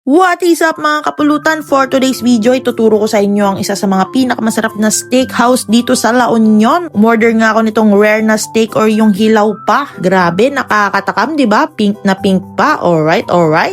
What is up mga kapulutan? For today's video, ituturo ko sa inyo ang isa sa mga pinakamasarap na steakhouse dito sa La Union. Umorder nga ako nitong rare na steak or yung hilaw pa. Grabe, nakakatakam, di ba? Pink na pink pa. Alright.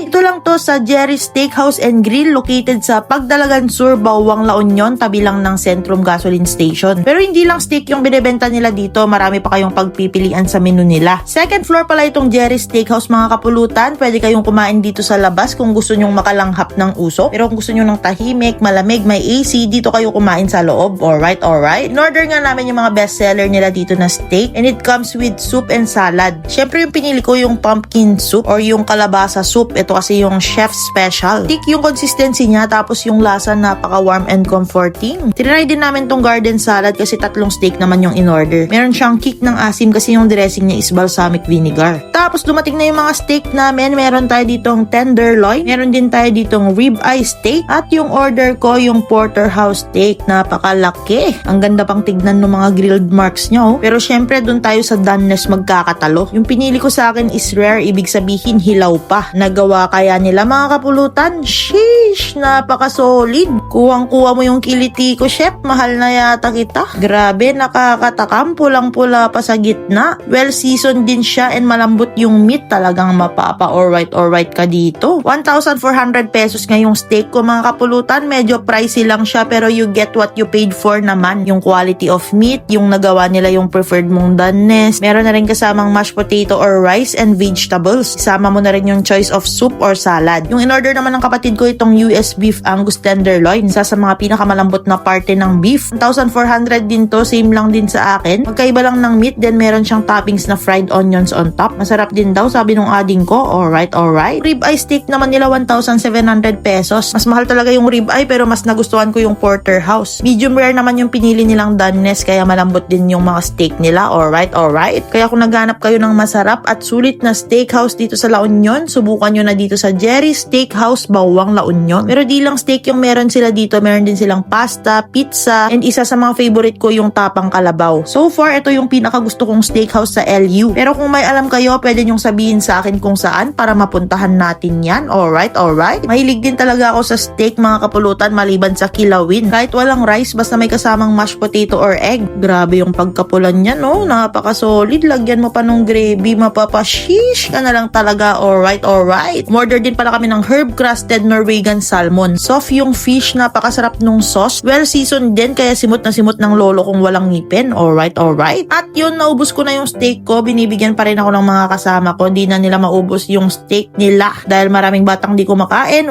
Ito lang to sa Jerry's Steakhouse and Grill located sa Pagdalagan Sur, Bawang, La Union, tabi lang ng Centrum Gasoline Station. Pero hindi lang steak yung binebenta nila dito, marami pa kayong pagpipilian sa menu nila. Second floor pala itong Jerry's Steakhouse mga kapulutan. Pwede kayong kumain dito sa labas kung gusto nyong makalanghap ng usok. Pero kung gusto nyo ng tahimik, malamig, may AC, dito kayo kumain sa loob. Alright. In-order nga namin yung mga bestseller nila dito na steak and it comes with soup and salad. Syempre yung pinili ko yung pumpkin soup or yung kalabasa soup. Ito kasi yung chef special. Thick yung consistency niya tapos yung lasa napaka-warm and comforting. Tinry din namin tong garden salad kasi 3 steak naman yung in-order. Meron siyang kick ng asim kasi yung dressing niya is balsamic vinegar. Tapos dumating na yung mga steak namin. Meron tayo ditong tenderloin. Meron din tayo ditong ribeye steak at yung order ko yung porterhouse steak. Napakalaki. Ang ganda pang tignan ng mga grilled marks niya oh. Pero syempre dun tayo sa doneness magkakatalo. Yung pinili ko sa akin is rare, ibig sabihin hilaw pa. Nagawa kaya nila mga kapulutan? Sheesh! Napaka-solid. Kuwang-kuha mo yung kiliti ko, chef. Mahal na yata kita. Grabe, nakakatakam. Pulang-pula pa sa gitna. Well seasoned din siya and malambot yung meat. Talagang mapapa alright ka dito. 1,400 pesos nga yung steak ko mga kapulutan. Medyo pricey lang siya pero you get what you paid for naman. Yung quality of meat, yung nagawa nila yung preferred mong doneness. Meron na rin kasamang mashed potato or rice and vegetables. Isama mo na rin yung choice of soup or salad. Yung in-order naman ng kapatid ko itong US beef Angus tenderloin. Isa sa mga pinakamalambot na parte ng beef. 1,400 din to. Same lang din sa akin. Magkaiba lang ng meat. Then meron siyang toppings na fried onions on top. Masarap din daw sabi nung ading ko. Alright. Ribeye steak naman nila 1,700 pesos. Mas mahal talaga yung ribeye pero mas nagustuhan ko yung porterhouse. Medium rare naman yung pinili nilang doneness kaya malambot din yung mga steak nila. Alright. Kaya kung naghanap kayo ng masarap at sulit na steakhouse dito sa La Union, subukan nyo na dito sa Jerry's Steakhouse, Bawang, La Union. Pero di lang steak yung meron sila dito. Meron din silang pasta, pizza, and isa sa mga favorite ko yung tapang kalabaw. So far, ito yung pinakagusto kong steakhouse sa LU. Pero kung may alam kayo, pwede nyong sabihin sa akin kung saan para mapuntahan natin yan. Alright. Mahilig din talaga ako sa steak mga kapulutan maliban sa kilawin. Kahit walang rice, basta may kasamang mashed potato or egg. Grabe yung pagkapulan niya, no? Napaka-solid. Lagyan mo pa nung gravy, mapapashish ka na lang talaga. Alright. Order din pala kami ng herb-crusted Norwegian salmon. Soft yung fish, napakasarap nung sauce. Well seasoned din, kaya simot na simot ng lolo kung walang ngipin. Alright. At yun, naubos ko na yung steak ko. Binibigyan pa rin ako ng mga kasama ko. Di na nila maubos yung steak nila dahil maraming batang di kumakain.